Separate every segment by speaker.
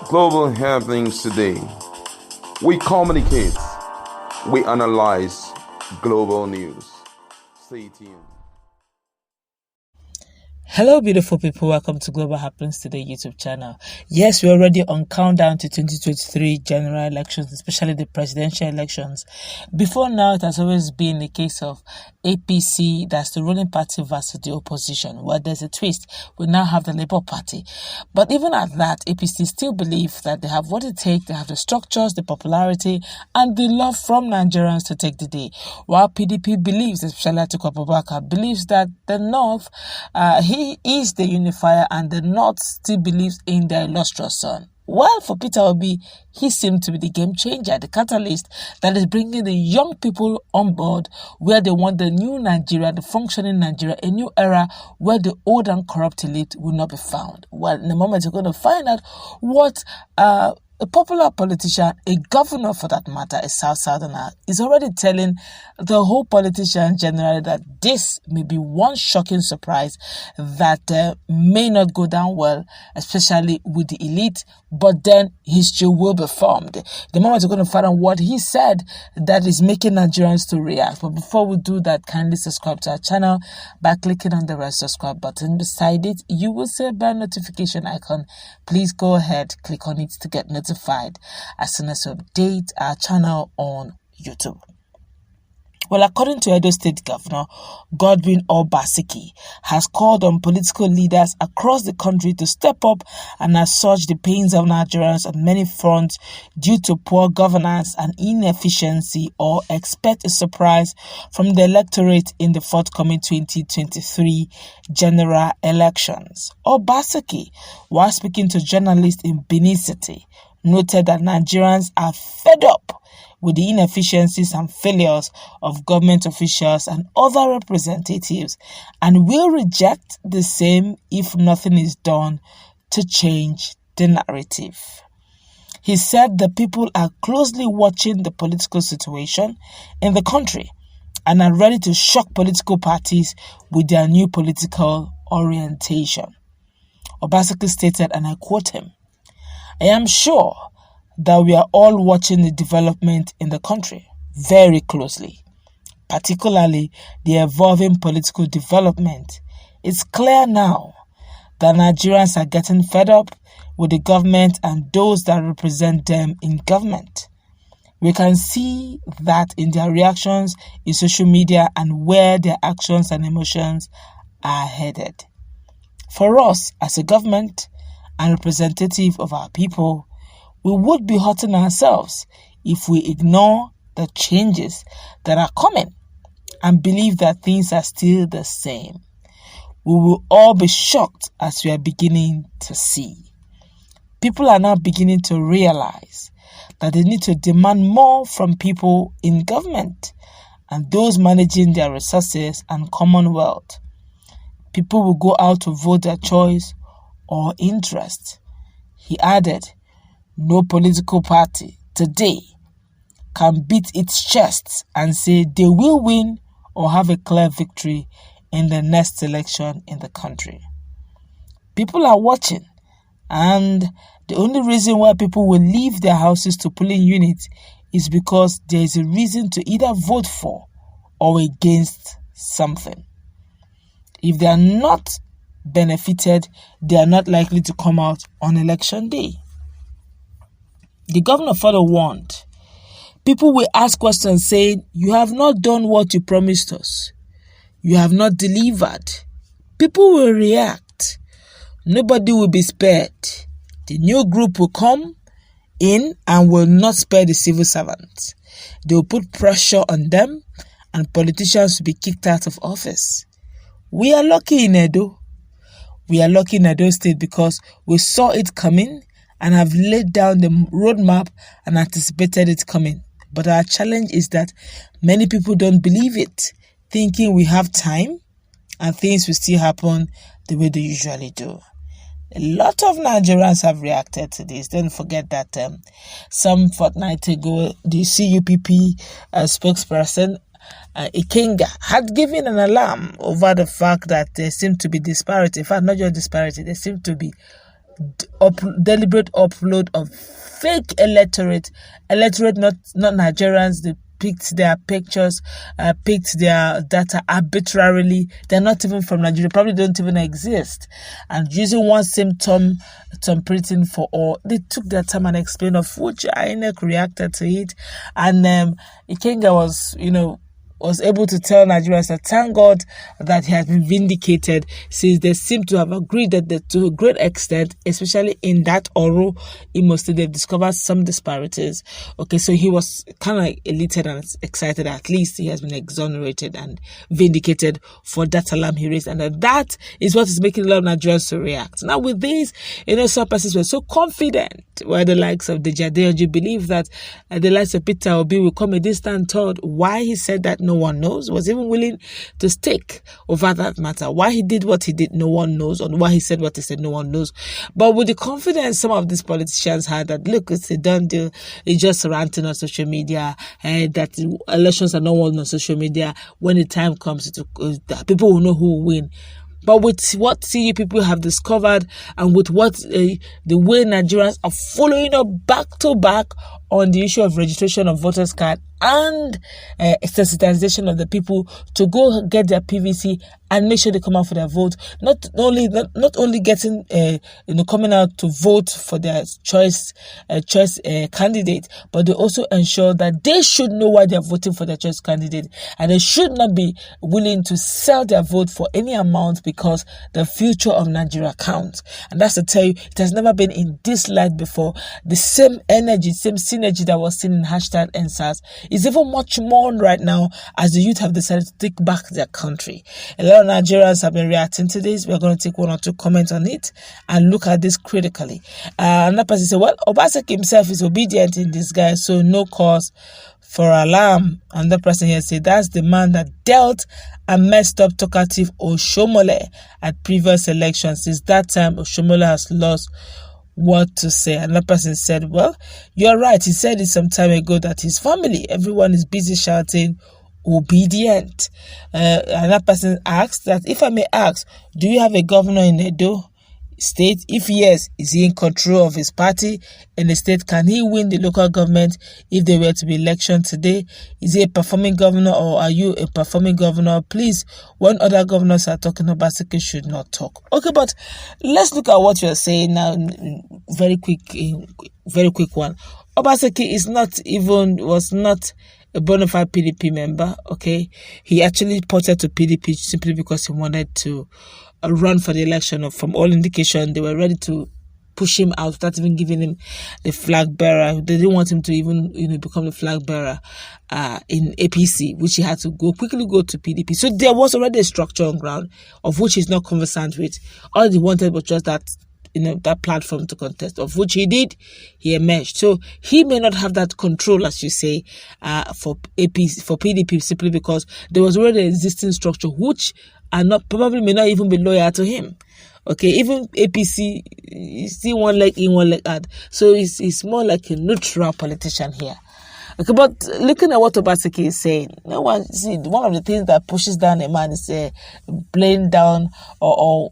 Speaker 1: Global happenings today. We communicate, we analyze global news. Stay tuned.
Speaker 2: Hello, beautiful people. Welcome to Global Happenings Today YouTube channel. Yes, we're already on countdown to 2023 general elections, especially the presidential elections. Before now, it has always been a case of APC, that's the ruling party, versus the opposition. Well, there's a twist. We now have the Labour Party. But even at that, APC still believe that they have what it takes. They have the structures, the popularity, and the love from Nigerians to take the day. While PDP believes, especially Atiku Abubakar, believes that the North, he is the unifier, and the North still believes in their illustrious son. Well, for Peter Obi, he seemed to be the game changer, the catalyst that is bringing the young people on board, where they want the new Nigeria, the functioning Nigeria, a new era where the old and corrupt elite will not be found. Well, in a moment, you're going to find out what a popular politician, a governor for that matter, a Southerner, is already telling the whole politician generally that this may be one shocking surprise that may not go down well, especially with the elite, but then history will be formed. The moment you're going to find out what he said that is making Nigerians to react. But before we do that, kindly subscribe to our channel by clicking on the red subscribe button. Beside it, you will see a bell notification icon. Please go ahead, click on it to get notified as soon as we update our channel on YouTube. Well, according to Edo State Governor Godwin Obaseki, has called on political leaders across the country to step up and assuage the pains of Nigerians on many fronts due to poor governance and inefficiency, or expect a surprise from the electorate in the forthcoming 2023 general elections. Obaseki, while speaking to journalists in Benin City, noted that Nigerians are fed up with the inefficiencies and failures of government officials and other representatives, and will reject the same if nothing is done to change the narrative. He said the people are closely watching the political situation in the country and are ready to shock political parties with their new political orientation. Obaseki stated, and I quote him, "I am sure that we are all watching the development in the country very closely, particularly the evolving political development. It's clear now that Nigerians are getting fed up with the government and those that represent them in government. We can see that in their reactions in social media and where their actions and emotions are headed. For us as a government and representative of our people, we would be hurting ourselves if we ignore the changes that are coming and believe that things are still the same. We will all be shocked as we are beginning to see. People are now beginning to realize that they need to demand more from people in government and those managing their resources and commonwealth. People will go out to vote their choice or interest." He added, "No political party today can beat its chest and say they will win or have a clear victory in the next election in the country. People are watching, and the only reason why people will leave their houses to polling units is because there is a reason to either vote for or against something. If they are not benefited, they are not likely to come out on election day." The governor further warned, "People will ask questions saying, 'You have not done what you promised us. You have not delivered.' People will react. Nobody will be spared. The new group will come in and will not spare the civil servants. They will put pressure on them, and politicians will be kicked out of office. We are lucky in Edo. We are lucky in Edo State because we saw it coming and have laid down the roadmap and anticipated it coming. But our challenge is that many people don't believe it, thinking we have time and things will still happen the way they usually do." A lot of Nigerians have reacted to this. Don't forget that some fortnight ago, the CUPP spokesperson, Ikenga, had given an alarm over the fact that there seemed to be disparity. In fact, not just disparity, there seemed to be deliberate upload of fake electorate, not Nigerians. They picked their pictures, picked their data arbitrarily. They're not even from Nigeria, probably don't even exist. And using one symptom printing for all, they took their time and explained of which INEC reacted to it. And Ikenga was able to tell Nigerians that thank God that he has been vindicated, since they seem to have agreed that to a great extent, especially in that Oro Imo State, they've discovered some disparities. Okay, so he was kind of elated and excited. At least he has been exonerated and vindicated for that alarm he raised, and that is what is making a lot of Nigerians to react. Now with this, some persons were so confident, where the likes of Dejadeoji believe that the likes of Peter Obi will come a distant third. Why he said that, no one knows. Was even willing to stake over that matter. Why he did what he did, no one knows. And why he said what he said, no one knows. But with the confidence some of these politicians had that, look, it's a done deal, it's just ranting on social media, that elections are not won on social media. When the time comes, people will know who will win. But with what CU people have discovered, and with what the way Nigerians are following up back to back on the issue of registration of voters card and sensitization of the people to go get their PVC and make sure they come out for their vote. Not only getting coming out to vote for their choice candidate, but they also ensure that they should know why they are voting for their choice candidate, and they should not be willing to sell their vote for any amount, because the future of Nigeria counts. And that's to tell you, it has never been in this light before. The same energy, same synergy that was seen in #EndSARS is even much more right now, as the youth have decided to take back their country. A lot of Nigerians have been reacting to this. We're going to take one or two comments on it and look at this critically. Another person said, well, Obaseki himself is obedient in disguise, so no cause for alarm. Another person here said, that's the man that dealt and messed up talkative Oshomole at previous elections. Since that time, Oshomole has lost what to say. Another person said, well, you're right. He said it some time ago that his family, everyone is busy shouting obedient. Another person asked that, if I may ask, do you have a governor in Edo State? If yes, is he in control of his party in the state? Can he win the local government if there were to be election today? Is he a performing governor, or are you a performing governor? Please, when other governors are talking, Obaseki should not talk. Okay, but let's look at what you're saying now. Very quick one. Obaseki was not a bona fide PDP member. Okay, he actually ported to PDP simply because he wanted to run for the election. From all indication, they were ready to push him out without even giving him the flag bearer. They didn't want him to even become the flag bearer in APC, which he had to quickly go to PDP. So there was already a structure on ground of which he's not conversant with. All he wanted was just that that platform to contest, of which he did. He emerged. So he may not have that control, as you say, for PDP, simply because there was already an existing structure which may not even be loyal to him. Okay, even APC, you see one leg in, one leg out. So he's more like a neutral politician here. Okay, but looking at what Obaseki is saying, one of the things that pushes down a man is playing down or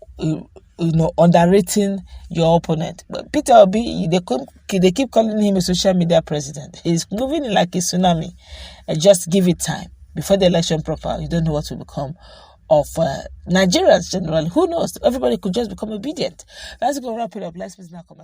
Speaker 2: underrating your opponent. But Peter Obi, they keep calling him a social media president. He's moving like a tsunami. Just give it time. Before the election proper, you don't know what will become of Nigerians generally. Who knows? Everybody could just become obedient. Let's go wrap it up. Let's now come